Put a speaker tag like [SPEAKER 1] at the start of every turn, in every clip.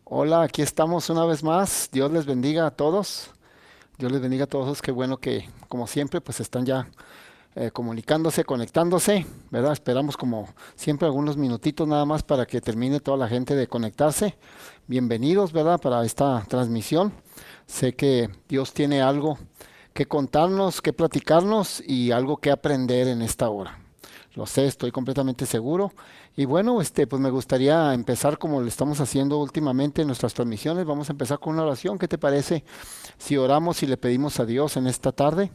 [SPEAKER 1] Hola, aquí estamos una vez más. Dios les bendiga a todos. Dios les bendiga a todos. Qué bueno que, como siempre, pues están ya comunicándose, conectándose, ¿verdad? Esperamos como siempre algunos minutitos nada más para que termine toda la gente de conectarse. Bienvenidos, ¿verdad? Para esta transmisión. Sé que Dios tiene algo que contarnos, que platicarnos y algo que aprender en esta hora. Lo sé, estoy completamente seguro. Y bueno, pues me gustaría empezar como lo estamos haciendo últimamente en nuestras transmisiones. Vamos a empezar con una oración. ¿Qué te parece si oramos y le pedimos a Dios en esta tarde?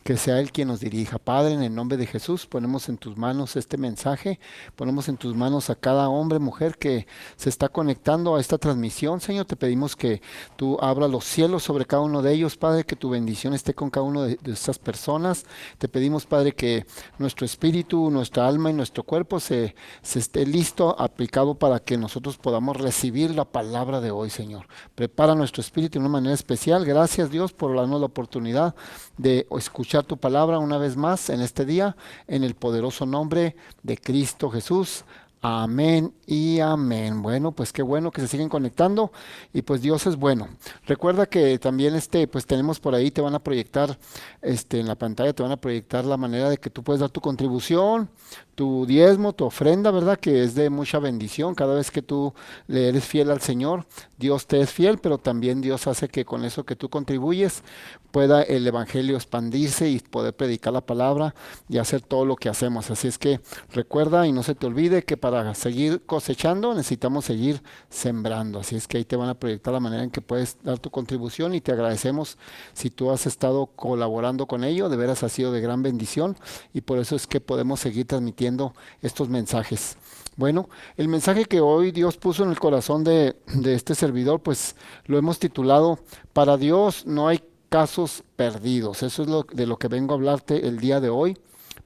[SPEAKER 1] Que sea Él quien nos dirija. Padre, en el nombre de Jesús, ponemos en tus manos este mensaje, ponemos en tus manos a cada hombre, mujer que se está conectando a esta transmisión. Señor, te pedimos que tú abras los cielos sobre cada uno de ellos, Padre, que tu bendición esté con cada uno de estas personas. Te pedimos, Padre, que nuestro espíritu, nuestra alma y nuestro cuerpo se esté listo, aplicado para que nosotros podamos recibir la palabra de hoy, Señor. Prepara nuestro espíritu de una manera especial. Gracias, Dios, por darnos la oportunidad de escuchar tu palabra una vez más en este día, en el poderoso nombre de Cristo Jesús. Amén y amén. Bueno, pues qué bueno que se siguen conectando y pues Dios es bueno. Recuerda que también pues tenemos por ahí, te van a proyectar, en la pantalla te van a proyectar la manera de que tú puedes dar tu contribución, tu diezmo, tu ofrenda, ¿verdad? Que es de mucha bendición. Cada vez que tú le eres fiel al Señor, Dios te es fiel, pero también Dios hace que con eso que tú contribuyes pueda el evangelio expandirse y poder predicar la palabra y hacer todo lo que hacemos. Así es que recuerda y no se te olvide que para seguir cosechando necesitamos seguir sembrando. Así es que ahí te van a proyectar la manera en que puedes dar tu contribución y te agradecemos si tú has estado colaborando con ello. De veras ha sido de gran bendición y por eso es que podemos seguir transmitiendo estos mensajes. Bueno, el mensaje que hoy Dios puso en el corazón de este servidor, pues lo hemos titulado Para Dios no hay casos perdidos. Eso es de lo que vengo a hablarte el día de hoy.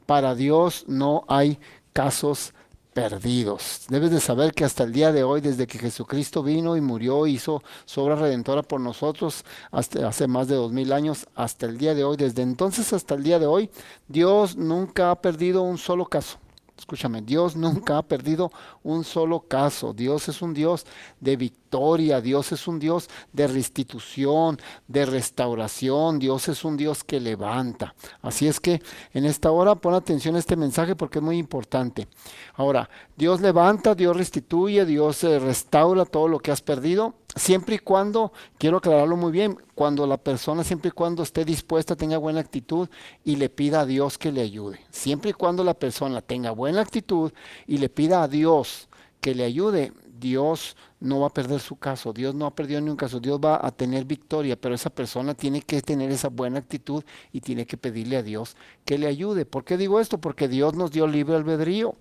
[SPEAKER 1] Para Dios no hay casos perdidos. Debes de saber que hasta el día de hoy, desde que Jesucristo vino y murió, hizo su obra redentora por nosotros, hasta hace más de 2000 años, hasta el día de hoy, desde entonces hasta el día de hoy, Dios nunca ha perdido un solo caso. Escúchame, Dios nunca ha perdido un solo caso. Dios es un Dios de victoria, Dios es un Dios de restitución, de restauración, Dios es un Dios que levanta. Así es que en esta hora pon atención a este mensaje porque es muy importante. Ahora, Dios levanta, Dios restituye, Dios restaura todo lo que has perdido, siempre y cuando, quiero aclararlo muy bien, cuando la persona siempre y cuando esté dispuesta, tenga buena actitud y le pida a Dios que le ayude. Siempre y cuando la persona tenga buena actitud y le pida a Dios que le ayude, Dios no va a perder su caso, Dios no ha perdido ni un caso, Dios va a tener victoria, pero esa persona tiene que tener esa buena actitud y tiene que pedirle a Dios que le ayude. ¿Por qué digo esto? Porque Dios nos dio libre albedrío.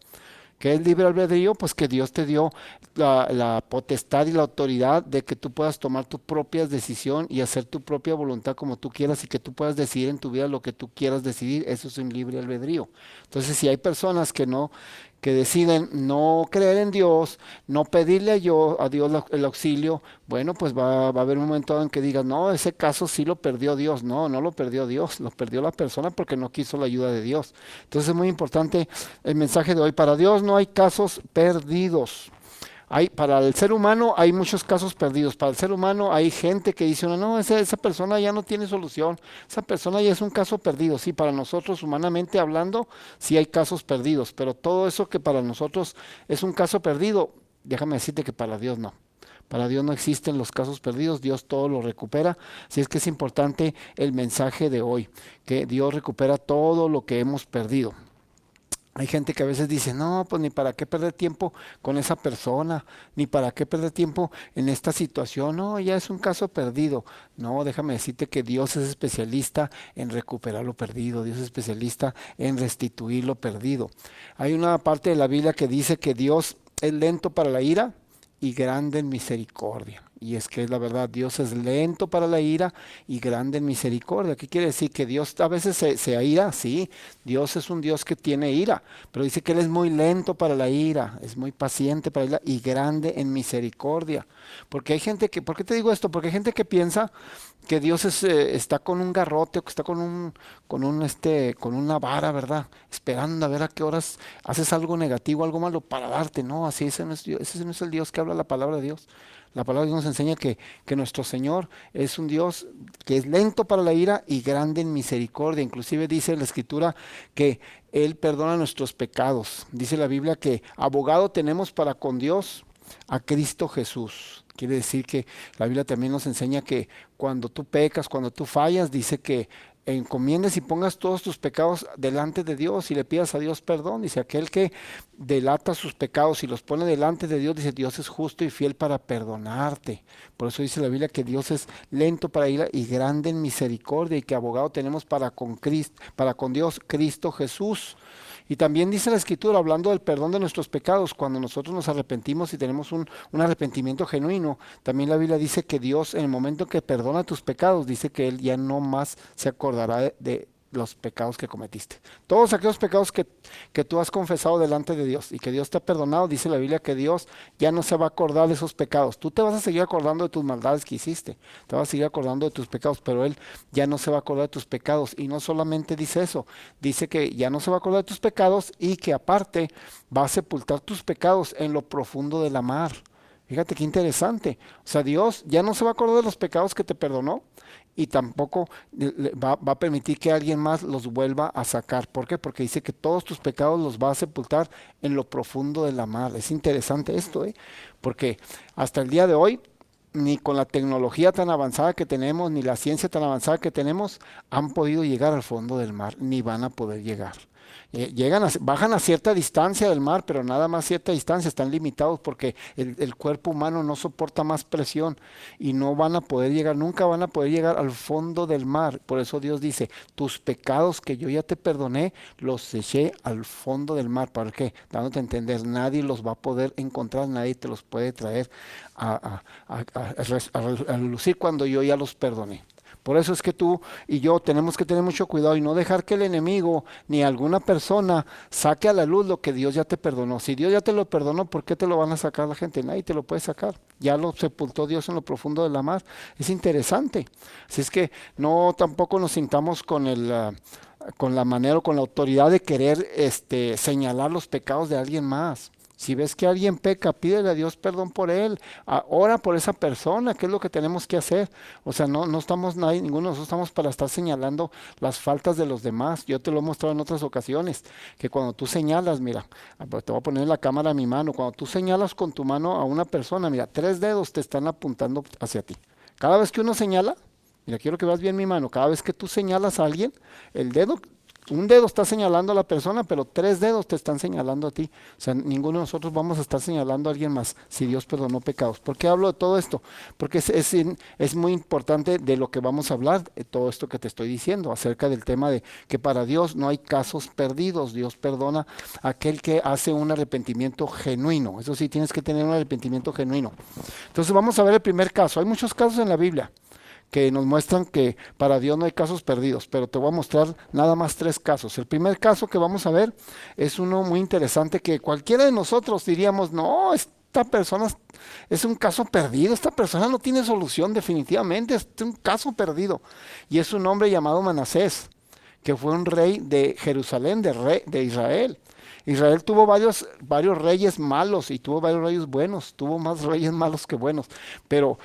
[SPEAKER 1] ¿Qué es libre albedrío? Pues que Dios te dio la potestad y la autoridad de que tú puedas tomar tus propias decisiones y hacer tu propia voluntad como tú quieras y que tú puedas decidir en tu vida lo que tú quieras decidir. Eso es un libre albedrío. Entonces, si hay personas que deciden no creer en Dios, no pedirle a Dios el auxilio, bueno, pues va a haber un momento en que digas, no, ese caso sí lo perdió Dios. No, no lo perdió Dios, lo perdió la persona porque no quiso la ayuda de Dios. Entonces es muy importante el mensaje de hoy. Para Dios no hay casos perdidos. Para el ser humano hay muchos casos perdidos. Para el ser humano hay gente que dice, no, esa persona ya no tiene solución. Esa persona ya es un caso perdido. Sí, para nosotros humanamente hablando, sí hay casos perdidos. Pero todo eso que para nosotros es un caso perdido, déjame decirte que para Dios no. Para Dios no existen los casos perdidos, Dios todo lo recupera. Así es que es importante el mensaje de hoy, que Dios recupera todo lo que hemos perdido. Hay gente que a veces dice, no, pues ni para qué perder tiempo con esa persona, ni para qué perder tiempo en esta situación, no, ya es un caso perdido. No, déjame decirte que Dios es especialista en recuperar lo perdido, Dios es especialista en restituir lo perdido. Hay una parte de la Biblia que dice que Dios es lento para la ira y grande en misericordia. Y es que es la verdad, Dios es lento para la ira y grande en misericordia. ¿Qué quiere decir? Que Dios a veces se aira, sí, Dios es un Dios que tiene ira, pero dice que Él es muy lento para la ira, es muy paciente para la ira y grande en misericordia. Porque hay gente que, ¿por qué te digo esto? Porque hay gente que piensa que Dios está con un garrote o que está con una vara, ¿verdad? Esperando a ver a qué horas haces algo negativo, algo malo para darte. No, así ese no es Dios, ese no es el Dios que habla la palabra de Dios. La palabra de Dios nos enseña que nuestro Señor es un Dios que es lento para la ira y grande en misericordia. Inclusive dice la Escritura que Él perdona nuestros pecados. Dice la Biblia que abogado tenemos para con Dios a Cristo Jesús. Quiere decir que la Biblia también nos enseña que cuando tú pecas, cuando tú fallas, dice que encomiendes y pongas todos tus pecados delante de Dios y le pidas a Dios perdón. Dice, aquel que delata sus pecados y los pone delante de Dios, dice, Dios es justo y fiel para perdonarte. Por eso dice la Biblia que Dios es lento para ira y grande en misericordia, y que abogado tenemos para con Cristo, para con Dios, Cristo Jesús. Y también dice la Escritura, hablando del perdón de nuestros pecados, cuando nosotros nos arrepentimos y tenemos un arrepentimiento genuino, también la Biblia dice que Dios, en el momento que perdona tus pecados, dice que Él ya no más se acordará de los pecados que cometiste. Todos aquellos pecados que tú has confesado delante de Dios y que Dios te ha perdonado, dice la Biblia que Dios ya no se va a acordar de esos pecados. Tú te vas a seguir acordando de tus maldades que hiciste, te vas a seguir acordando de tus pecados, pero Él ya no se va a acordar de tus pecados. Y no solamente dice eso, dice que ya no se va a acordar de tus pecados y que aparte va a sepultar tus pecados en lo profundo de la mar. Fíjate qué interesante. O sea, Dios ya no se va a acordar de los pecados que te perdonó y tampoco va a permitir que alguien más los vuelva a sacar. ¿Por qué? Porque dice que todos tus pecados los va a sepultar en lo profundo de la mar. Es interesante esto, porque hasta el día de hoy, ni con la tecnología tan avanzada que tenemos, ni la ciencia tan avanzada que tenemos, han podido llegar al fondo del mar, ni van a poder llegar. Bajan a cierta distancia del mar, pero nada más cierta distancia, están limitados porque el cuerpo humano no soporta más presión y no van a poder llegar, nunca van a poder llegar al fondo del mar. Por eso Dios dice, tus pecados que yo ya te perdoné, los eché al fondo del mar. ¿Para qué? Dándote a entender, nadie los va a poder encontrar, nadie te los puede traer a lucir cuando yo ya los perdoné. Por eso es que tú y yo tenemos que tener mucho cuidado y no dejar que el enemigo ni alguna persona saque a la luz lo que Dios ya te perdonó. Si Dios ya te lo perdonó, ¿por qué te lo van a sacar la gente? Nadie te lo puede sacar. Ya lo sepultó Dios en lo profundo de la mar. Es interesante. Así es que no tampoco nos sintamos con con la manera o con la autoridad de querer señalar los pecados de alguien más. Si ves que alguien peca, pídele a Dios perdón por él, ora por esa persona, que es lo que tenemos que hacer. O sea, no estamos ninguno de nosotros estamos para estar señalando las faltas de los demás. Yo te lo he mostrado en otras ocasiones, que cuando tú señalas, mira, te voy a poner en la cámara mi mano, cuando tú señalas con tu mano a una persona, mira, 3 dedos te están apuntando hacia ti. Cada vez que uno señala, mira, quiero que veas bien mi mano, cada vez que tú señalas a alguien, un dedo está señalando a la persona, pero 3 dedos te están señalando a ti. O sea, ninguno de nosotros vamos a estar señalando a alguien más si Dios perdonó pecados. ¿Por qué hablo de todo esto? Porque es muy importante de lo que vamos a hablar, todo esto que te estoy diciendo, acerca del tema de que para Dios no hay casos perdidos. Dios perdona a aquel que hace un arrepentimiento genuino. Eso sí, tienes que tener un arrepentimiento genuino. Entonces vamos a ver el primer caso. Hay muchos casos en la Biblia que nos muestran que para Dios no hay casos perdidos, pero te voy a mostrar nada más 3 casos. El primer caso que vamos a ver es uno muy interesante que cualquiera de nosotros diríamos, no, esta persona es un caso perdido, esta persona no tiene solución definitivamente, es un caso perdido. Y es un hombre llamado Manasés, que fue un rey de Jerusalén, de Israel. Israel tuvo varios reyes malos y tuvo varios reyes buenos, tuvo más reyes malos que buenos, pero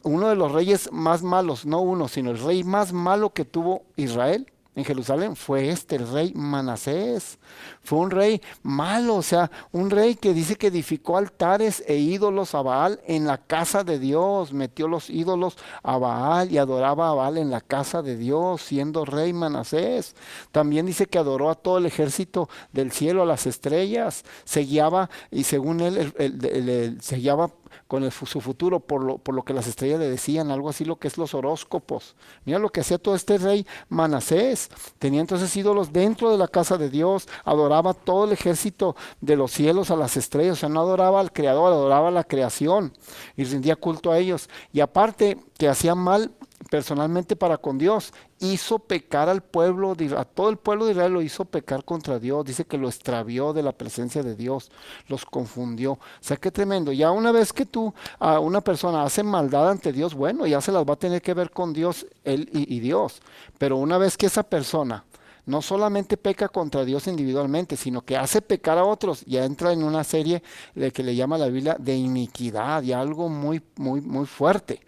[SPEAKER 1] uno de los reyes más malos, no uno, sino el rey más malo que tuvo Israel en Jerusalén fue el rey Manasés. Fue un rey malo, o sea, un rey que dice que edificó altares e ídolos a Baal en la casa de Dios, metió los ídolos a Baal y adoraba a Baal en la casa de Dios, siendo rey Manasés. También dice que adoró a todo el ejército del cielo, a las estrellas, se guiaba y según él se guiaba con su futuro por lo que las estrellas le decían, algo así lo que es los horóscopos. Mira lo que hacía todo este rey Manasés. Tenía entonces ídolos dentro de la casa de Dios, adoraba todo el ejército de los cielos, a las estrellas, o sea, no adoraba al creador, adoraba a la creación y rendía culto a ellos. Y aparte que hacía mal personalmente para con Dios, hizo pecar a todo el pueblo de Israel lo hizo pecar contra Dios. Dice que lo extravió de la presencia de Dios, los confundió. O sea, qué tremendo. Ya una vez que una persona hace maldad ante Dios, bueno, ya se las va a tener que ver con Dios, él y Dios. Pero una vez que esa persona no solamente peca contra Dios individualmente, sino que hace pecar a otros. Ya entra en una serie de que le llama la Biblia de iniquidad y algo muy, muy, muy fuerte.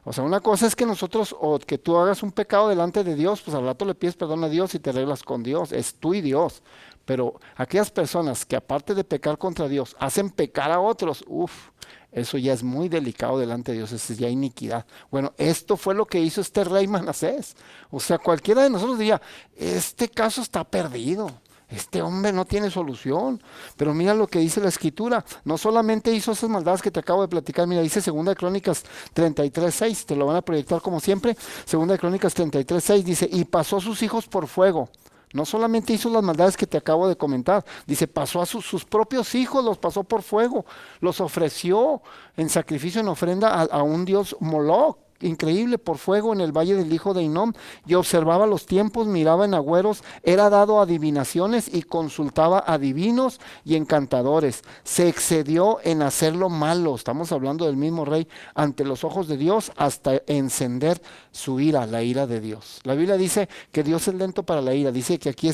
[SPEAKER 1] O sea, una cosa es que nosotros, o que tú hagas un pecado delante de Dios, pues al rato le pides perdón a Dios y te arreglas con Dios, es tú y Dios. Pero aquellas personas que aparte de pecar contra Dios, hacen pecar a otros, uff, eso ya es muy delicado delante de Dios, eso es ya iniquidad. Bueno, esto fue lo que hizo este rey Manasés. O sea, cualquiera de nosotros diría, este caso está perdido. Este hombre no tiene solución. Pero mira lo que dice la escritura. No solamente hizo esas maldades que te acabo de platicar. Mira, dice 2 de Crónicas 33:6. Te lo van a proyectar como siempre. 2 de Crónicas 33:6 dice, y pasó a sus hijos por fuego. No solamente hizo las maldades que te acabo de comentar. Dice, pasó a sus propios hijos, los pasó por fuego. Los ofreció en sacrificio, en ofrenda a un dios Moloch. Increíble, por fuego en el valle del hijo de Hinnom, y observaba los tiempos, miraba en agüeros, era dado a adivinaciones y consultaba a divinos y encantadores. Se excedió en hacer lo malo, estamos hablando del mismo rey, ante los ojos de Dios, hasta encender su ira, la ira de Dios. La Biblia dice que Dios es lento para la ira. Dice que aquí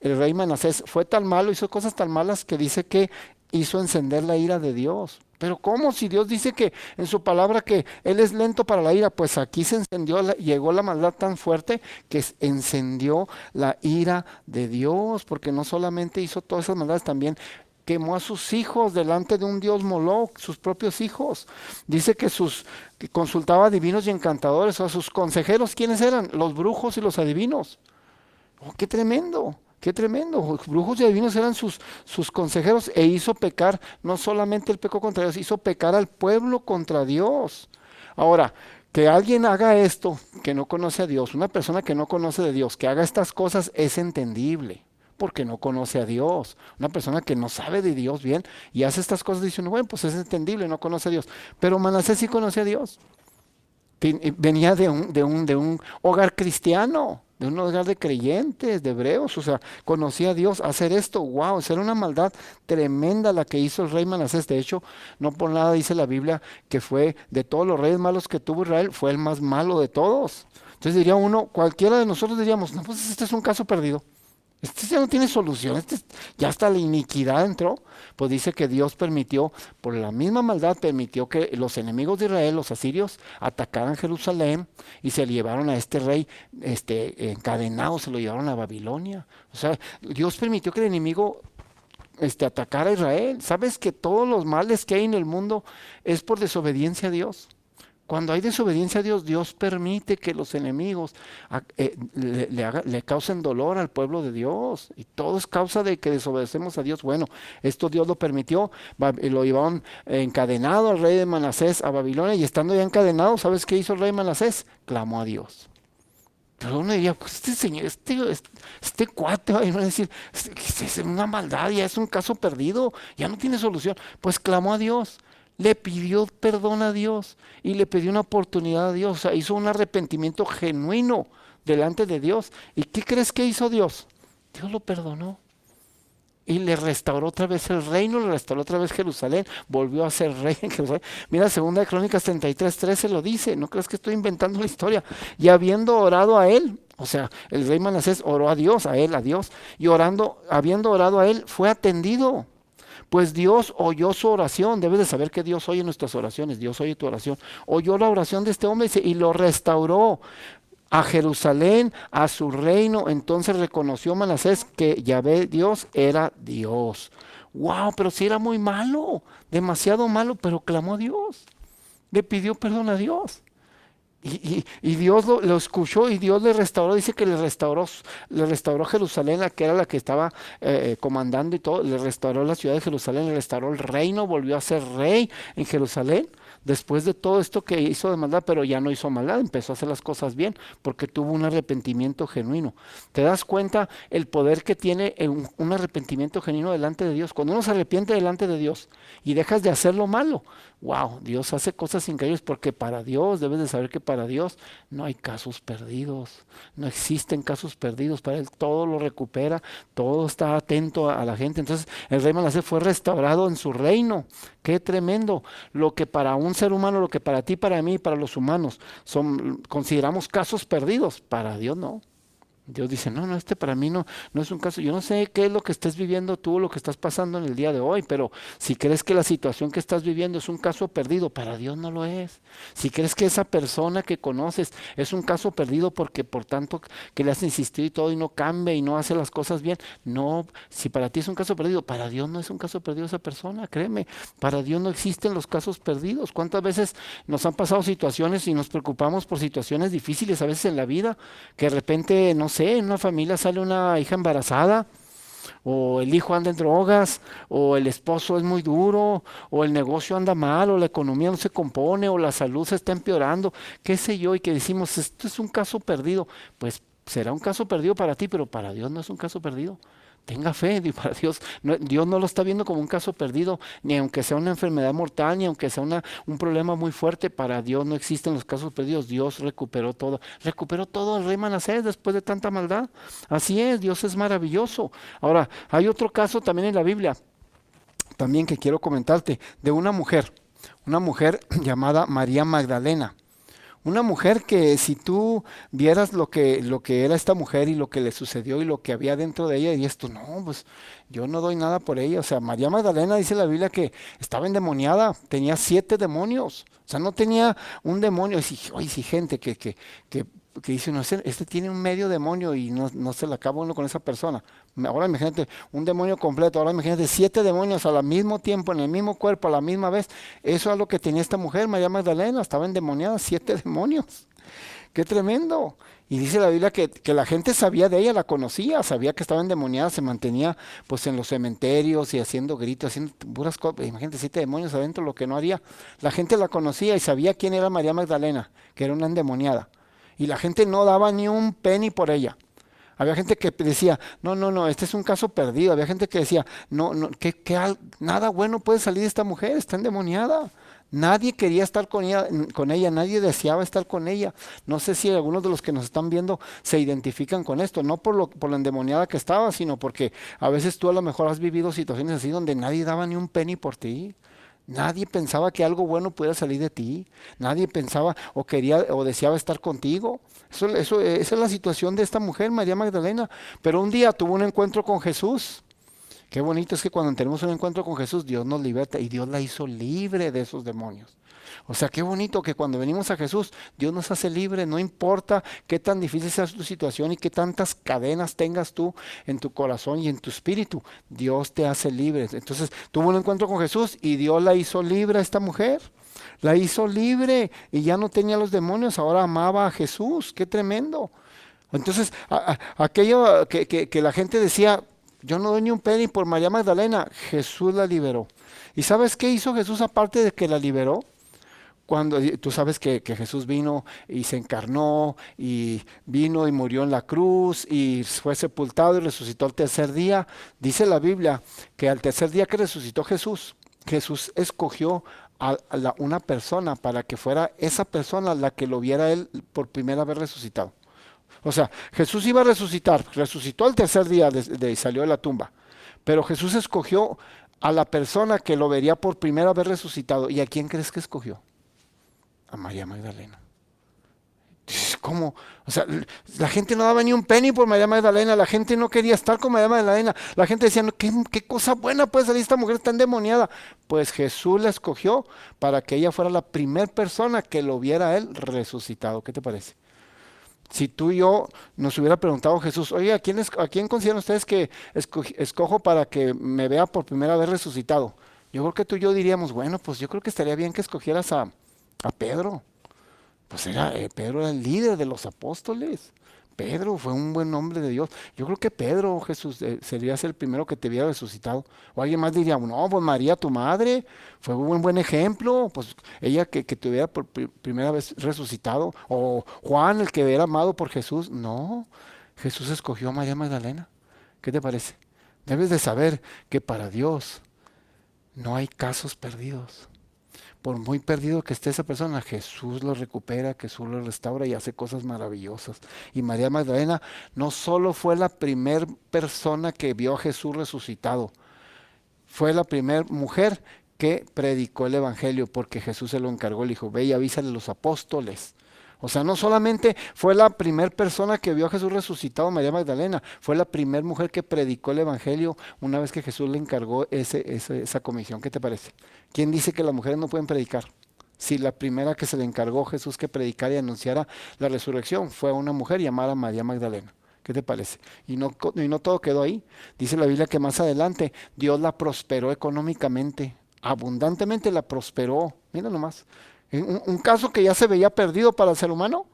[SPEAKER 1] el rey Manasés fue tan malo, hizo cosas tan malas que dice que hizo encender la ira de Dios. Pero ¿cómo? Si Dios dice que en su palabra que Él es lento para la ira, pues aquí se encendió, llegó la maldad tan fuerte que encendió la ira de Dios, porque no solamente hizo todas esas maldades, también quemó a sus hijos delante de un dios Moloch, sus propios hijos. Dice que consultaba a divinos y encantadores, o a sus consejeros. ¿Quiénes eran? Los brujos y los adivinos. Oh, qué tremendo. Qué tremendo, los brujos y adivinos eran sus consejeros, e hizo pecar, no solamente el pecado contra Dios, hizo pecar al pueblo contra Dios. Ahora, que alguien haga esto, que no conoce a Dios, una persona que no conoce de Dios, que haga estas cosas es entendible, porque no conoce a Dios. Una persona que no sabe de Dios bien y hace estas cosas, dice, bueno, pues es entendible, no conoce a Dios. Pero Manasés sí conoce a Dios. Venía de un hogar cristiano, de un hogar de creyentes, de hebreos, o sea, conocía a Dios. Hacer esto, wow, era una maldad tremenda la que hizo el rey Manasés. De hecho, no por nada dice la Biblia que fue de todos los reyes malos que tuvo Israel, fue el más malo de todos. Entonces diría uno, cualquiera de nosotros diríamos, no, pues este es un caso perdido. Este ya no tiene solución, ya hasta la iniquidad entró. Pues dice que Dios permitió, por la misma maldad, permitió que los enemigos de Israel, los asirios, atacaran Jerusalén y se llevaron a este rey encadenado, se lo llevaron a Babilonia. O sea, Dios permitió que el enemigo atacara a Israel. ¿Sabes que todos los males que hay en el mundo es por desobediencia a Dios? Cuando hay desobediencia a Dios, Dios permite que los enemigos le causen dolor al pueblo de Dios. Y todo es causa de que desobedecemos a Dios. Bueno, esto Dios lo permitió. Lo llevaron encadenado al rey de Manasés a Babilonia. Y estando ya encadenado, ¿sabes qué hizo el rey Manasés? Clamó a Dios. Pero uno diría, pues este señor, este cuate va a decir, es una maldad, ya es un caso perdido, ya no tiene solución. Pues clamó a Dios. Le pidió perdón a Dios y le pidió una oportunidad a Dios. O sea, hizo un arrepentimiento genuino delante de Dios. ¿Y qué crees que hizo Dios? Dios lo perdonó y le restauró otra vez el reino, le restauró otra vez Jerusalén, volvió a ser rey en Jerusalén. Mira, 2 de Crónicas 33:13 lo dice, no creas que estoy inventando la historia. Y habiendo orado a él, o sea, el rey Manasés oró a Dios, a Dios, y habiendo orado a él, fue atendido. Pues Dios oyó su oración. Debes de saber que Dios oye nuestras oraciones. Dios oye tu oración. Oyó la oración de este hombre y lo restauró a Jerusalén, a su reino. Entonces reconoció Manasés que Yahvé Dios era Dios. Wow, pero si era muy malo, demasiado malo, pero clamó a Dios. Le pidió perdón a Dios. Y Dios lo escuchó y Dios le restauró. Dice que le restauró Jerusalén, que era la que estaba comandando y todo. Le restauró la ciudad de Jerusalén, le restauró el reino, volvió a ser rey en Jerusalén. Después de todo esto que hizo de maldad, pero ya no hizo maldad, empezó a hacer las cosas bien, porque tuvo un arrepentimiento genuino. ¿Te das cuenta el poder que tiene un arrepentimiento genuino delante de Dios? Cuando uno se arrepiente delante de Dios y dejas de hacer lo malo, wow, Dios hace cosas increíbles, porque para Dios, debes de saber que para Dios no hay casos perdidos, no existen casos perdidos. Para Él todo lo recupera, todo está atento a la gente. Entonces el rey Manasés fue restaurado en su reino. Qué tremendo. Lo que para un ser humano, lo que para ti, para mí, para los humanos consideramos casos perdidos, para Dios no. Dios dice, no, no, este para mí no es un caso. Yo no sé qué es lo que estés viviendo tú, lo que estás pasando en el día de hoy, pero si crees que la situación que estás viviendo es un caso perdido, para Dios no lo es. Si crees que esa persona que conoces es un caso perdido porque por tanto que le has insistido y todo y no cambia y no hace las cosas bien, no, si para ti es un caso perdido, para Dios no es un caso perdido esa persona, créeme, para Dios no existen los casos perdidos. ¿Cuántas veces nos han pasado situaciones y nos preocupamos por situaciones difíciles a veces en la vida? Que de repente, no sé, en una familia sale una hija embarazada, o el hijo anda en drogas, o el esposo es muy duro, o el negocio anda mal, o la economía no se compone, o la salud se está empeorando, qué sé yo, y que decimos, esto es un caso perdido. Pues será un caso perdido para ti, pero para Dios no es un caso perdido. Tenga fe, para Dios, Dios no lo está viendo como un caso perdido, ni aunque sea una enfermedad mortal, ni aunque sea un problema muy fuerte, para Dios no existen los casos perdidos. Dios recuperó todo el rey Manasés después de tanta maldad. Así es, Dios es maravilloso. Ahora, hay otro caso también en la Biblia, también que quiero comentarte, de una mujer llamada María Magdalena. Una mujer que si tú vieras lo que era esta mujer y lo que le sucedió y lo que había dentro de ella, dirías tú, no, pues yo no doy nada por ella. O sea, María Magdalena dice la Biblia que estaba endemoniada, tenía 7 demonios. O sea, no tenía un demonio. Y si, oye, si gente que, que dice, no, este tiene un medio demonio y no se le acaba uno con esa persona. Ahora imagínate un demonio completo, ahora imagínate 7 demonios al mismo tiempo, en el mismo cuerpo, a la misma vez. Eso es lo que tenía esta mujer, María Magdalena, estaba endemoniada, 7 demonios. ¡Qué tremendo! Y dice la Biblia que la gente sabía de ella, la conocía, sabía que estaba endemoniada, se mantenía pues en los cementerios y haciendo gritos, haciendo puras cosas. Imagínate 7 demonios adentro, lo que no haría. La gente la conocía y sabía quién era María Magdalena, que era una endemoniada. Y la gente no daba ni un penny por ella. Había gente que decía, no, no, no, este es un caso perdido. Había gente que decía, no, no, nada bueno puede salir de esta mujer, está endemoniada. Nadie quería estar con ella, nadie deseaba estar con ella. No sé si algunos de los que nos están viendo se identifican con esto, no por lo endemoniada que estaba, sino porque a veces tú a lo mejor has vivido situaciones así donde nadie daba ni un penny por ti. Nadie pensaba que algo bueno pudiera salir de ti. Nadie pensaba o quería o deseaba estar contigo. Esa es la situación de esta mujer, María Magdalena. Pero un día tuvo un encuentro con Jesús. Qué bonito es que cuando tenemos un encuentro con Jesús, Dios nos liberta y Dios la hizo libre de esos demonios. O sea, qué bonito que cuando venimos a Jesús, Dios nos hace libre, no importa qué tan difícil sea tu situación y qué tantas cadenas tengas tú en tu corazón y en tu espíritu, Dios te hace libre. Entonces, tuvo un encuentro con Jesús y Dios la hizo libre a esta mujer. La hizo libre y ya no tenía los demonios, ahora amaba a Jesús, qué tremendo. Entonces, aquello que la gente decía, yo no doy ni un penny por María Magdalena, Jesús la liberó. ¿Y sabes qué hizo Jesús aparte de que la liberó? Cuando tú sabes que Jesús vino y se encarnó y vino y murió en la cruz y fue sepultado y resucitó al tercer día, dice la Biblia que al tercer día que resucitó Jesús, Jesús escogió a una persona para que fuera esa persona la que lo viera él por primera vez resucitado. O sea, Jesús iba a resucitar, resucitó al tercer día y salió de la tumba, pero Jesús escogió a la persona que lo vería por primera vez resucitado. ¿Y a quién crees que escogió? A María Magdalena. ¿Cómo? O sea, la gente no daba ni un penny por María Magdalena, la gente no quería estar con María Magdalena, la gente decía, no, ¿qué cosa buena puede salir esta mujer tan endemoniada? Pues Jesús la escogió para que ella fuera la primera persona que lo viera a él resucitado. ¿Qué te parece? Si tú y yo nos hubiera preguntado Jesús, oye, ¿a quién consideran ustedes que escojo para que me vea por primera vez resucitado? Yo creo que tú y yo diríamos, bueno, pues yo creo que estaría bien que escogieras a Pedro. Pues Pedro era el líder de los apóstoles. Pedro fue un buen hombre de Dios. Yo creo que Pedro, Jesús, sería el primero que te viera resucitado. O alguien más diría, no, pues María, tu madre, fue un buen ejemplo. Pues ella que te hubiera por primera vez resucitado. O Juan, el que era amado por Jesús. No, Jesús escogió a María Magdalena. ¿Qué te parece? Debes de saber que para Dios no hay casos perdidos. Por muy perdido que esté esa persona, Jesús lo recupera, Jesús lo restaura y hace cosas maravillosas. Y María Magdalena no solo fue la primera persona que vio a Jesús resucitado, fue la primera mujer que predicó el Evangelio, porque Jesús se lo encargó, le dijo, ve y avísale a los apóstoles. O sea, no solamente fue la primera persona que vio a Jesús resucitado, María Magdalena, fue la primera mujer que predicó el Evangelio una vez que Jesús le encargó esa comisión. ¿Qué te parece? ¿Quién dice que las mujeres no pueden predicar? Si la primera que se le encargó Jesús que predicara y anunciara la resurrección fue una mujer llamada María Magdalena. ¿Qué te parece? Y no todo quedó ahí. Dice la Biblia que más adelante Dios la prosperó económicamente, abundantemente la prosperó. Mira nomás. Un caso que ya se veía perdido para el ser humano,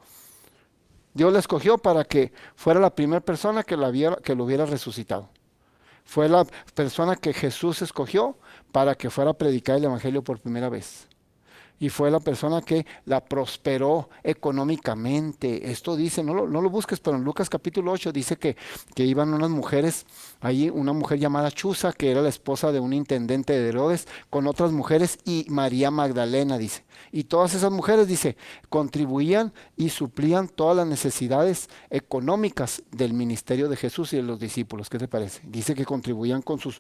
[SPEAKER 1] Dios la escogió para que fuera la primera persona que lo hubiera resucitado. Fue la persona que Jesús escogió para que fuera a predicar el Evangelio por primera vez. Y fue la persona que la prosperó económicamente. Esto dice, no lo busques, pero en Lucas capítulo 8 dice que iban unas mujeres, allí una mujer llamada Chuza, que era la esposa de un intendente de Herodes, con otras mujeres y María Magdalena, dice. Y todas esas mujeres, dice, contribuían y suplían todas las necesidades económicas del ministerio de Jesús y de los discípulos. ¿Qué te parece? Dice que contribuían con sus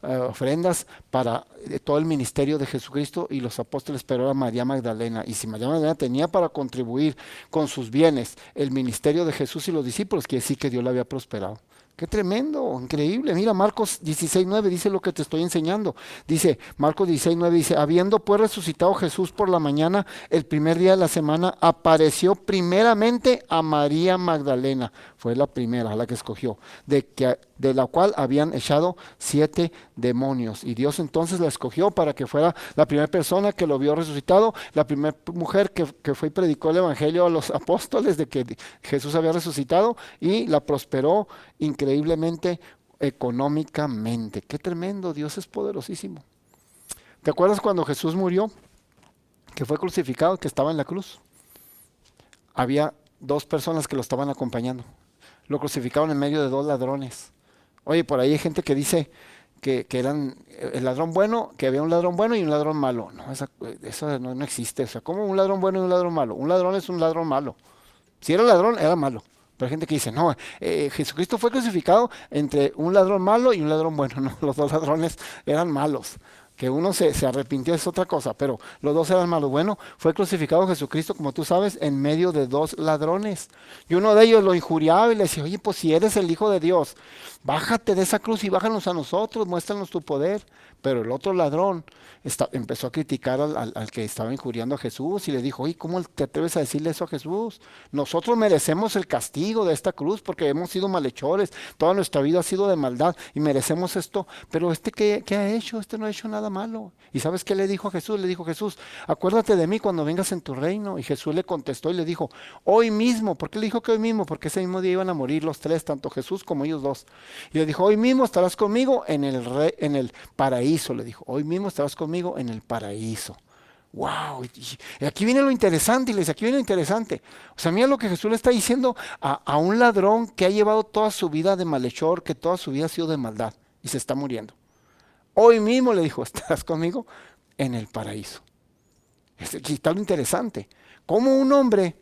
[SPEAKER 1] ofrendas para todo el ministerio de Jesucristo y los apóstoles, pero era María Magdalena. Y si María Magdalena tenía para contribuir con sus bienes el ministerio de Jesús y los discípulos, quiere decir que Dios la había prosperado. Qué tremendo, increíble. Mira, Marcos 16:9 dice lo que te estoy enseñando. Dice, Marcos 16:9 dice, habiendo pues resucitado Jesús por la mañana, el primer día de la semana, apareció primeramente a María Magdalena. Fue la primera, a la que escogió, de la cual habían echado 7 demonios. Y Dios entonces la escogió para que fuera la primera persona que lo vio resucitado, la primera mujer que fue y predicó el Evangelio a los apóstoles de que Jesús había resucitado, y la prosperó increíblemente económicamente. Qué tremendo, Dios es poderosísimo. ¿Te acuerdas cuando Jesús murió, que fue crucificado, que estaba en la cruz? Había 2 personas que lo estaban acompañando. Lo crucificaron en medio de 2 ladrones. Oye, por ahí hay gente que dice que eran el ladrón bueno, que había un ladrón bueno y un ladrón malo. No, eso no existe. O sea, ¿cómo un ladrón bueno y un ladrón malo? Un ladrón es un ladrón malo. Si era ladrón, era malo. Pero hay gente que dice, no, Jesucristo fue crucificado entre un ladrón malo y un ladrón bueno. No, los 2 ladrones eran malos. Que uno se arrepintió es otra cosa, pero los 2 eran malos. Bueno, fue crucificado Jesucristo, como tú sabes, en medio de 2 ladrones. Y uno de ellos lo injuriaba y le decía, oye, pues si eres el Hijo de Dios, bájate de esa cruz y bájanos a nosotros, muéstranos tu poder. Pero el otro ladrón empezó a criticar al que estaba injuriando a Jesús y le dijo, oye, ¿cómo te atreves a decirle eso a Jesús? Nosotros merecemos el castigo de esta cruz porque hemos sido malhechores, toda nuestra vida ha sido de maldad y merecemos esto, pero ¿qué ha hecho? No ha hecho nada malo. ¿Y sabes qué le dijo a Jesús? Le dijo, Jesús, acuérdate de mí cuando vengas en tu reino. Y Jesús le contestó y le dijo, hoy mismo. ¿Por qué le dijo que hoy mismo? Porque ese mismo día iban a morir los 3, tanto Jesús como ellos 2. Y le dijo, hoy mismo estarás conmigo en el paraíso. Le dijo, hoy mismo estarás conmigo en el paraíso. Wow, y aquí viene lo interesante, y les aquí viene lo interesante. O sea, mira lo que Jesús le está diciendo a un ladrón que ha llevado toda su vida de malhechor, que toda su vida ha sido de maldad y se está muriendo. Hoy mismo le dijo, estarás conmigo en el paraíso. Aquí está lo interesante. Como un hombre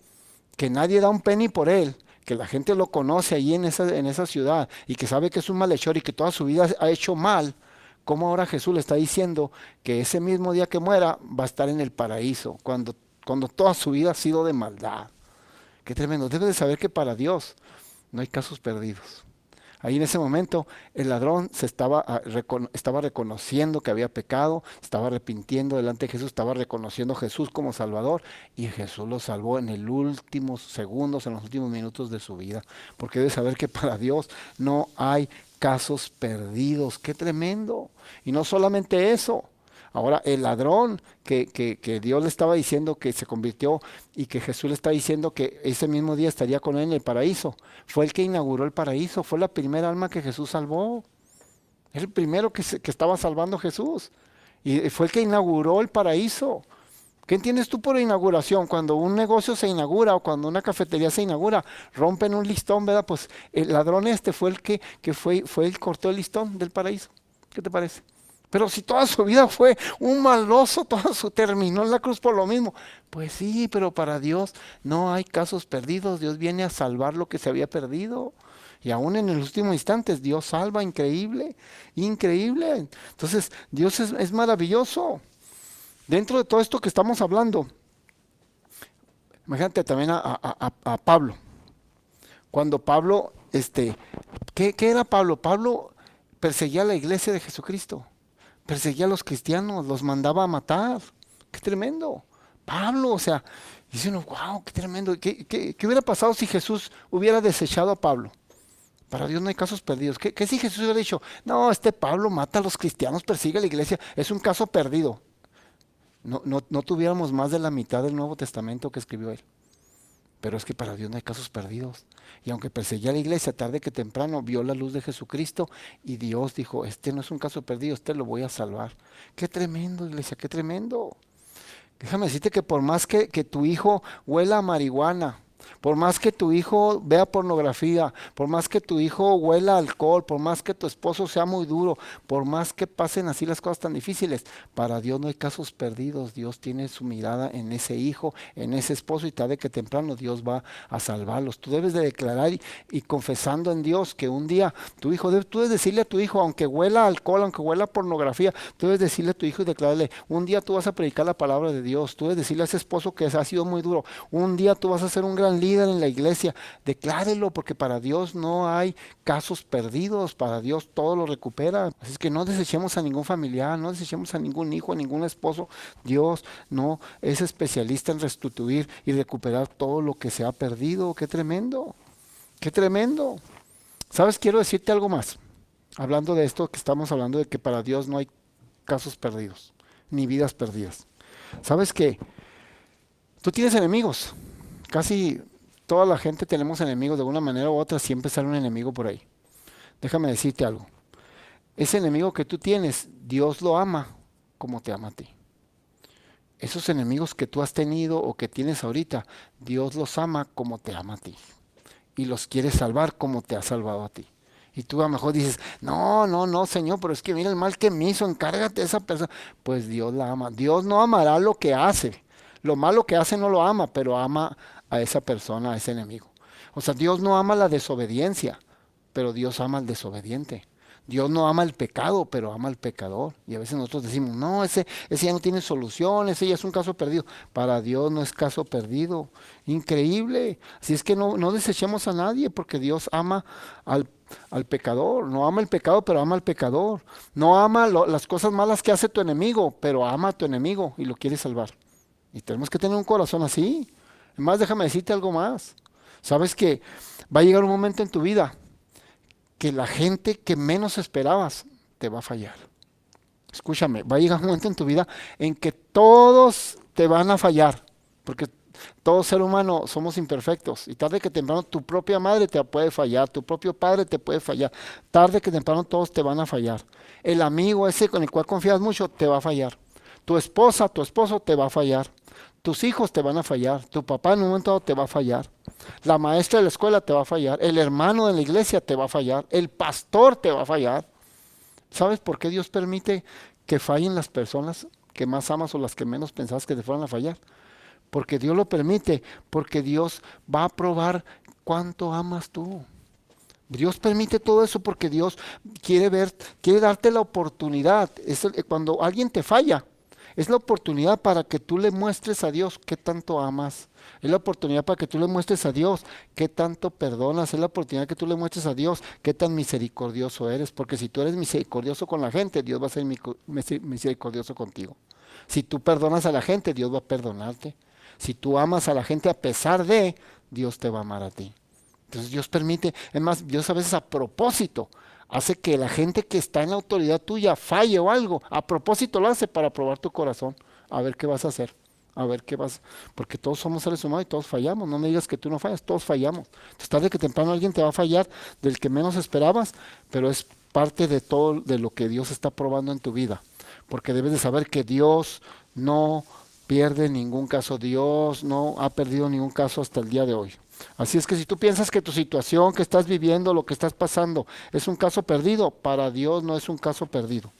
[SPEAKER 1] que nadie da un penny por él, que la gente lo conoce allí en esa ciudad y que sabe que es un malhechor y que toda su vida ha hecho mal, ¿cómo ahora Jesús le está diciendo que ese mismo día que muera va a estar en el paraíso, cuando toda su vida ha sido de maldad? Qué tremendo. Debes de saber que para Dios no hay casos perdidos. Ahí en ese momento el ladrón estaba reconociendo que había pecado, estaba arrepintiendo delante de Jesús, estaba reconociendo a Jesús como Salvador, y Jesús lo salvó en los últimos segundos, en los últimos minutos de su vida. Porque debe saber que para Dios no hay casos perdidos. ¡Qué tremendo! Y no solamente eso. Ahora, el ladrón que Dios le estaba diciendo que se convirtió y que Jesús le está diciendo que ese mismo día estaría con él en el paraíso, fue el que inauguró el paraíso, fue la primera alma que Jesús salvó. Es el primero que estaba salvando Jesús. Y fue el que inauguró el paraíso. ¿Qué entiendes tú por inauguración? Cuando un negocio se inaugura o cuando una cafetería se inaugura, rompen un listón, ¿verdad? Pues el ladrón fue el que fue el cortó el listón del paraíso. ¿Qué te parece? Pero si toda su vida fue un maloso, terminó en la cruz por lo mismo. Pues sí, pero para Dios no hay casos perdidos. Dios viene a salvar lo que se había perdido. Y aún en los últimos instantes Dios salva, increíble, increíble. Entonces Dios es maravilloso. Dentro de todo esto que estamos hablando, Imagínate también a Pablo. Cuando Pablo, ¿qué era Pablo? Pablo perseguía a la iglesia de Jesucristo, perseguía a los cristianos, los mandaba a matar. ¡Qué tremendo! Pablo, o sea, dice uno, wow, qué tremendo. ¿Qué hubiera pasado si Jesús hubiera desechado a Pablo? Para Dios no hay casos perdidos. ¿Qué si Jesús hubiera dicho, no, este Pablo mata a los cristianos, persigue a la iglesia, es un caso perdido? No tuviéramos más de la mitad del Nuevo Testamento que escribió él. Pero es que para Dios no hay casos perdidos. Y aunque perseguía a la iglesia, tarde que temprano vio la luz de Jesucristo y Dios dijo, este no es un caso perdido, este lo voy a salvar. Qué tremendo, iglesia, qué tremendo. Déjame decirte que por más que tu hijo huela a marihuana, por más que tu hijo vea pornografía, por más que tu hijo huela a alcohol, por más que tu esposo sea muy duro, por más que pasen así las cosas tan difíciles, para Dios no hay casos perdidos. Dios tiene su mirada en ese hijo, en ese esposo, y tarde que temprano Dios va a salvarlos. Tú debes de declarar y confesando en Dios que un día tu hijo, tú debes decirle a tu hijo, aunque huela a alcohol, aunque huela a pornografía, tú debes decirle a tu hijo y declararle, un día tú vas a predicar la palabra de Dios. Tú debes decirle a ese esposo que ha sido muy duro, un día tú vas a ser un gran líder en la iglesia. Declárelo, porque para Dios no hay casos perdidos, para Dios todo lo recupera. Así es que no desechemos a ningún familiar, no desechemos a ningún hijo, a ningún esposo. Dios no es especialista en restituir y recuperar todo lo que se ha perdido. Qué tremendo, qué tremendo. ¿Sabes? Quiero decirte algo más. Hablando de esto que estamos hablando, de que para Dios no hay casos perdidos, ni vidas perdidas. ¿Sabes que tú tienes enemigos? Casi toda la gente tenemos enemigos de una manera u otra, siempre sale un enemigo por ahí. Déjame decirte algo. Ese enemigo que tú tienes, Dios lo ama como te ama a ti. Esos enemigos que tú has tenido o que tienes ahorita, Dios los ama como te ama a ti. Y los quiere salvar como te ha salvado a ti. Y tú a lo mejor dices, no, Señor, pero es que mira el mal que me hizo, encárgate de esa persona. Pues Dios la ama. Dios no amará lo que hace. Lo malo que hace no lo ama, pero ama a esa persona, a ese enemigo. O sea, Dios no ama la desobediencia, pero Dios ama al desobediente. Dios no ama el pecado, pero ama al pecador. Y a veces nosotros decimos, no, ese ya no tiene solución, ese ya es un caso perdido. Para Dios no es caso perdido. Increíble. Así es que no desechemos a nadie, porque Dios ama al pecador. No ama el pecado, pero ama al pecador. No ama las cosas malas que hace tu enemigo, pero ama a tu enemigo y lo quiere salvar. Y tenemos que tener un corazón así. Además, déjame decirte algo más. Sabes que va a llegar un momento en tu vida que la gente que menos esperabas te va a fallar. Escúchame, va a llegar un momento en tu vida en que todos te van a fallar, porque todo ser humano somos imperfectos, y tarde que temprano tu propia madre te puede fallar, tu propio padre te puede fallar, tarde que temprano todos te van a fallar. El amigo ese con el cual confías mucho te va a fallar. Tu esposa, tu esposo te va a fallar. Tus hijos te van a fallar, tu papá en un momento dado te va a fallar, la maestra de la escuela te va a fallar, el hermano de la iglesia te va a fallar, el pastor te va a fallar. ¿Sabes por qué Dios permite que fallen las personas que más amas o las que menos pensabas que te fueran a fallar? Porque Dios lo permite, porque Dios va a probar cuánto amas tú. Dios permite todo eso porque Dios quiere darte la oportunidad. Cuando alguien te falla, es la oportunidad para que tú le muestres a Dios qué tanto amas. Es la oportunidad para que tú le muestres a Dios qué tanto perdonas. Es la oportunidad que tú le muestres a Dios qué tan misericordioso eres. Porque si tú eres misericordioso con la gente, Dios va a ser misericordioso contigo. Si tú perdonas a la gente, Dios va a perdonarte. Si tú amas a la gente a pesar de, Dios te va a amar a ti. Entonces Dios permite, es más, Dios a veces a propósito hace que la gente que está en la autoridad tuya falle o algo. A propósito lo hace para probar tu corazón. A ver qué vas a hacer. A ver qué vas. Porque todos somos seres humanos y todos fallamos. No me digas que tú no fallas, todos fallamos. Entonces tarde que temprano alguien te va a fallar del que menos esperabas, pero es parte de todo de lo que Dios está probando en tu vida. Porque debes de saber que Dios no pierde ningún caso. Dios no ha perdido ningún caso hasta el día de hoy. Así es que si tú piensas que tu situación que estás viviendo, lo que estás pasando, es un caso perdido, para Dios no es un caso perdido.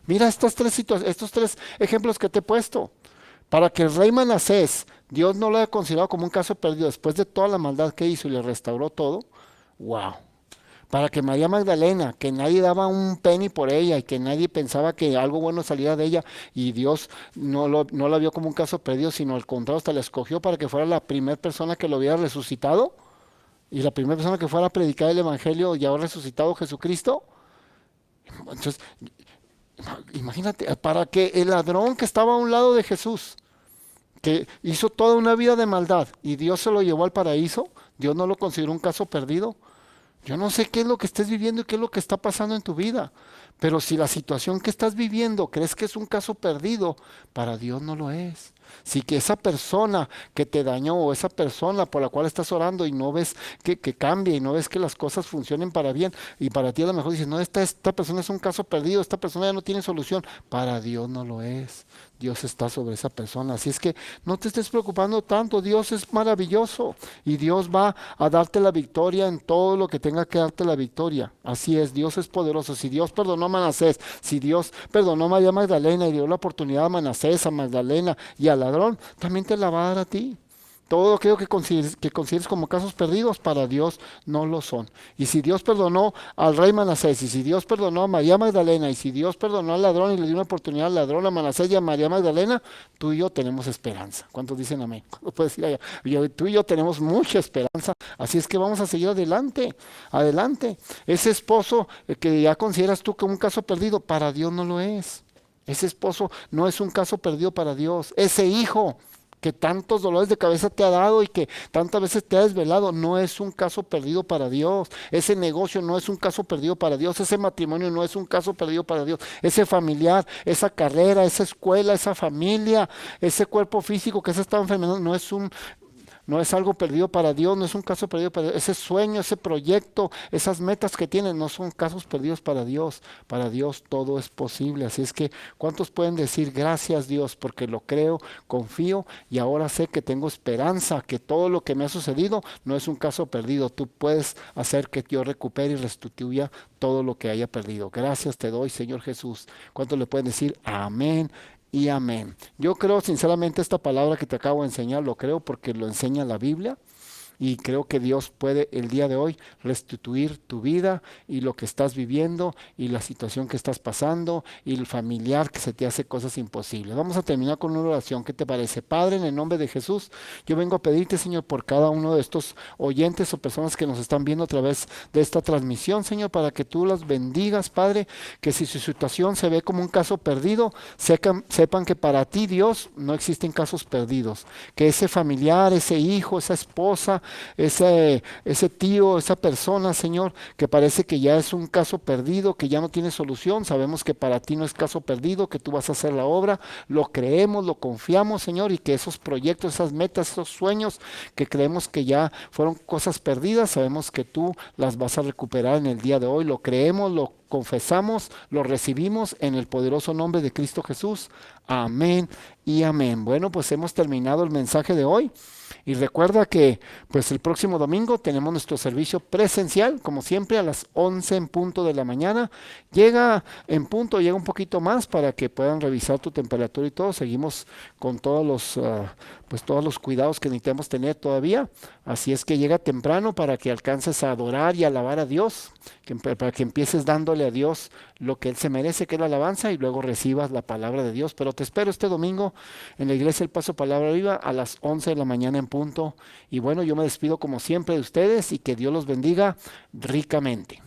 [SPEAKER 1] Mira estos tres ejemplos que te he puesto. Para que el rey Manasés, Dios no lo haya considerado como un caso perdido después de toda la maldad que hizo y le restauró todo. ¡Wow! para que María Magdalena, que nadie daba un penny por ella y que nadie pensaba que algo bueno saliera de ella, y Dios no la vio como un caso perdido, sino al contrario, hasta la escogió para que fuera la primera persona que lo hubiera resucitado y la primera persona que fuera a predicar el Evangelio y ahora resucitado Jesucristo. Entonces, imagínate, para que el ladrón que estaba a un lado de Jesús, que hizo toda una vida de maldad y Dios se lo llevó al paraíso, Dios no lo consideró un caso perdido. Yo no sé qué es lo que estés viviendo y qué es lo que está pasando en tu vida, pero si la situación que estás viviendo crees que es un caso perdido, para Dios no lo es. Si que esa persona que te dañó o esa persona por la cual estás orando y no ves que cambie y no ves que las cosas funcionen para bien y para ti a lo mejor dices, no, esta persona es un caso perdido, esta persona ya no tiene solución, para Dios no lo es. Dios está sobre esa persona. Así es que no te estés preocupando tanto. Dios es maravilloso y Dios va a darte la victoria en todo lo que tenga que darte la victoria. Así es, Dios es poderoso. Si Dios perdonó a Manasés, si Dios perdonó a María Magdalena y dio la oportunidad a Manasés, a Magdalena y al ladrón, también te la va a dar a ti. Todo aquello que consideres como casos perdidos, para Dios no lo son. Y si Dios perdonó al rey Manasés, y si Dios perdonó a María Magdalena, y si Dios perdonó al ladrón y le dio una oportunidad al ladrón, a Manasés y a María Magdalena, tú y yo tenemos esperanza. ¿Cuántos dicen amén? Puedes decir allá. Tú y yo tenemos mucha esperanza. Así es que vamos a seguir adelante, adelante. Ese esposo que ya consideras tú como un caso perdido, para Dios no lo es. Ese esposo no es un caso perdido para Dios. Ese hijo que tantos dolores de cabeza te ha dado y que tantas veces te ha desvelado, no es un caso perdido para Dios. Ese negocio no es un caso perdido para Dios. Ese matrimonio no es un caso perdido para Dios. Ese familiar, esa carrera, esa escuela, esa familia, ese cuerpo físico que se está enfermando, no es algo perdido para Dios, no es un caso perdido para Dios. Ese sueño, ese proyecto, esas metas que tienen no son casos perdidos para Dios. Para Dios todo es posible. Así es que, ¿cuántos pueden decir gracias Dios? Porque lo creo, confío y ahora sé que tengo esperanza, que todo lo que me ha sucedido no es un caso perdido. Tú puedes hacer que yo recupere y restituya todo lo que haya perdido. Gracias te doy, Señor Jesús. ¿Cuántos le pueden decir amén y amén? Yo creo sinceramente esta palabra que te acabo de enseñar, lo creo porque lo enseña la Biblia. Y creo que Dios puede el día de hoy restituir tu vida y lo que estás viviendo y la situación que estás pasando y el familiar que se te hace cosas imposibles. Vamos a terminar con una oración. ¿Qué te parece? Padre, en el nombre de Jesús, yo vengo a pedirte, Señor, por cada uno de estos oyentes o personas que nos están viendo a través de esta transmisión, Señor, para que tú las bendigas, Padre, que si su situación se ve como un caso perdido, sepan que para ti, Dios, no existen casos perdidos. Que ese familiar, ese hijo, esa esposa, ese tío, esa persona, Señor, que parece que ya es un caso perdido, que ya no tiene solución, sabemos que para ti no es caso perdido, que tú vas a hacer la obra, lo creemos, lo confiamos, Señor, y que esos proyectos, esas metas, esos sueños que creemos que ya fueron cosas perdidas, sabemos que tú las vas a recuperar en el día de hoy, lo creemos, lo confesamos, lo recibimos en el poderoso nombre de Cristo Jesús. Amén y amén. Bueno, pues hemos terminado el mensaje de hoy. Y recuerda que pues el próximo domingo tenemos nuestro servicio presencial, como siempre, a las 11 en punto de la mañana. Llega en punto, llega un poquito más para que puedan revisar tu temperatura y todo. Seguimos con todos los cuidados que necesitamos tener todavía. Así es que llega temprano para que alcances a adorar y alabar a Dios, para que empieces dándole a Dios lo que Él se merece, que es la alabanza, y luego recibas la palabra de Dios. Pero te espero este domingo en la iglesia El Paso Palabra Viva a las 11 de la mañana en punto. Y bueno, yo me despido como siempre de ustedes y que Dios los bendiga ricamente.